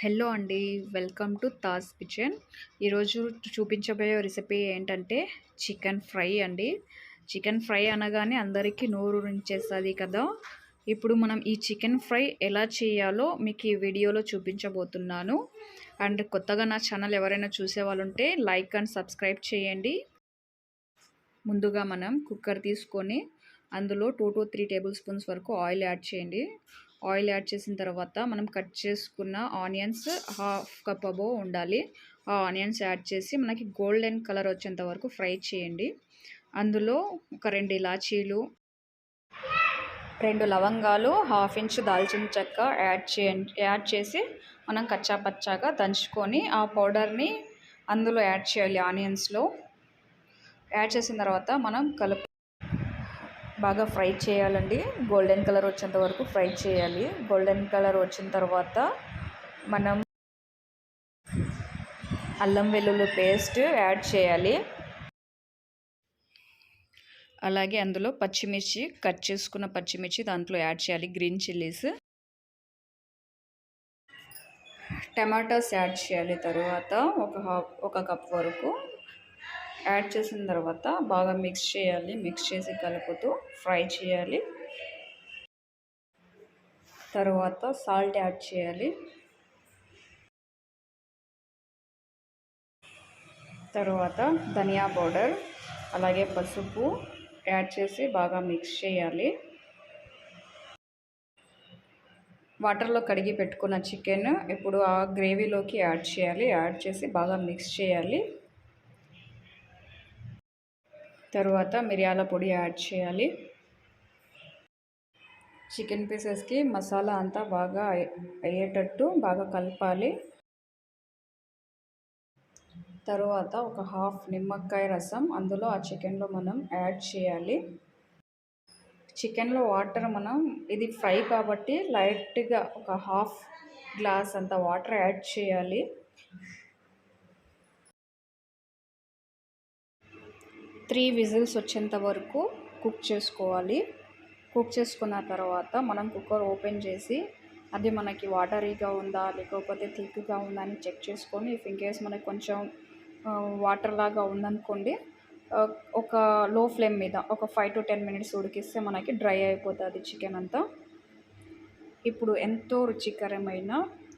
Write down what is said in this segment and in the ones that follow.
Hello అండి. Welcome to Taj kitchen. ఈరోజు చూపించబోయే రెసిపీ ఏంటంటే చికెన్ ఫ్రై అండి. చికెన్ ఫ్రై అనగానే అందరికీ నోరూరించేస్తది కదా. ఇప్పుడు మనం ఈ చికెన్ ఫ్రై ఎలా చేయాలో మీకు ఈ వీడియోలో చూపించబోతున్నాను. అండ్ కొత్తగా నా ఛానల్ ఎవరైనా చూసేవాళ్ళు ఉంటే లైక్ అండ్ సబ్స్క్రైబ్ చేయండి. ముందుగా మనం కుక్కర్ తీసుకొని అందులో 2 to 3 టేబుల్ స్పూన్స్ వరకు ఆయిల్ యాడ్ చేయండి. ఆయిల్ యాడ్ చేసిన తర్వాత మనం కట్ చేసుకున్న ఆనియన్స్ హాఫ్ కప్ అబోవ్ ఉండాలి. ఆ ఆనియన్స్ యాడ్ చేసి మనకి గోల్డెన్ కలర్ వచ్చేంత వరకు ఫ్రై చేయండి. అందులో ఒక 2 ఇలాచీలు, 2 లవంగాలు, హాఫ్ ఇంచ్ దాల్చిన చెక్క యాడ్ చేసి మనం కచ్చా పచ్చాగా దంచుకొని ఆ పౌడర్ని అందులో యాడ్ చేయాలి. ఆనియన్స్లో యాడ్ చేసిన తర్వాత మనం బాగా ఫ్రై చేయాలండి. గోల్డెన్ కలర్ వచ్చేంత వరకు ఫ్రై చేయాలి. గోల్డెన్ కలర్ వచ్చిన తర్వాత మనం అల్లం వెల్లుల్లి పేస్ట్ యాడ్ చేయాలి. అలాగే అందులో పచ్చిమిర్చి, కట్ చేసుకున్న పచ్చిమిర్చి దాంట్లో యాడ్ చేయాలి. గ్రీన్ చిల్లీస్, టమాటోస్ యాడ్ చేయాలి. తర్వాత ఒక కప్ వరకు యాడ్ చేసిన తర్వాత బాగా మిక్స్ చేయాలి. మిక్స్ చేసి కలుపుతూ ఫ్రై చేయాలి. తర్వాత సాల్ట్ యాడ్ చేయాలి. తర్వాత ధనియా పౌడర్ అలాగే పసుపు యాడ్ చేసి బాగా మిక్స్ చేయాలి. వాటర్లో కడిగి పెట్టుకున్న చికెన్ ఇప్పుడు ఆ గ్రేవీలోకి యాడ్ చేయాలి. యాడ్ చేసి బాగా మిక్స్ చేయాలి. తర్వాత మిరియాల పొడి యాడ్ చేయాలి. చికెన్ పీసెస్కి మసాలా అంతా బాగా అయ్యేటట్టు బాగా కలపాలి. తర్వాత ఒక హాఫ్ నిమ్మకాయ రసం అందులో ఆ చికెన్లో మనం యాడ్ చేయాలి. చికెన్లో వాటర్ మనం ఇది ఫ్రై కాబట్టి లైట్గా ఒక హాఫ్ గ్లాస్ అంత వాటర్ యాడ్ చేయాలి. త్రీ విజిల్స్ వచ్చేంత వరకు కుక్ చేసుకోవాలి. కుక్ చేసుకున్న తర్వాత మనం కుక్కర్ ఓపెన్ చేసి అది మనకి వాటరీగా ఉందా లేకపోతే థిక్గా ఉందా అని చెక్ చేసుకొని ఇఫ్ ఇన్ కేస్ మనకి కొంచెం వాటర్ లాగా ఉందనుకోండి, ఒక లో ఫ్లేమ్ మీద ఒక 5 to 10 minutes ఉడికిస్తే మనకి డ్రై అయిపోతుంది చికెన్ అంతా. ఇప్పుడు ఎంతో రుచికరమైన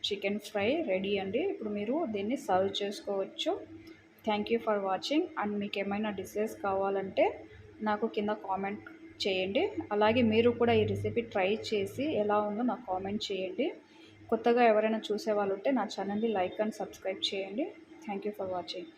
చికెన్ ఫ్రై రెడీ అండి. ఇప్పుడు మీరు దీన్ని సర్వ్ చేసుకోవచ్చు. Thank you for watching. And మీకు ఏమైనా డిషెస్ కావాలంటే నాకు కింద కామెంట్ చేయండి. అలాగే మీరు కూడా ఈ రెసిపీ ట్రై చేసి ఎలా ఉందో నాకు కామెంట్ చేయండి. కొత్తగా ఎవరైనా చూసేవాళ్ళు ఉంటే నా ఛానల్ని లైక్ అండ్ సబ్స్క్రైబ్ చేయండి. Thank you for watching.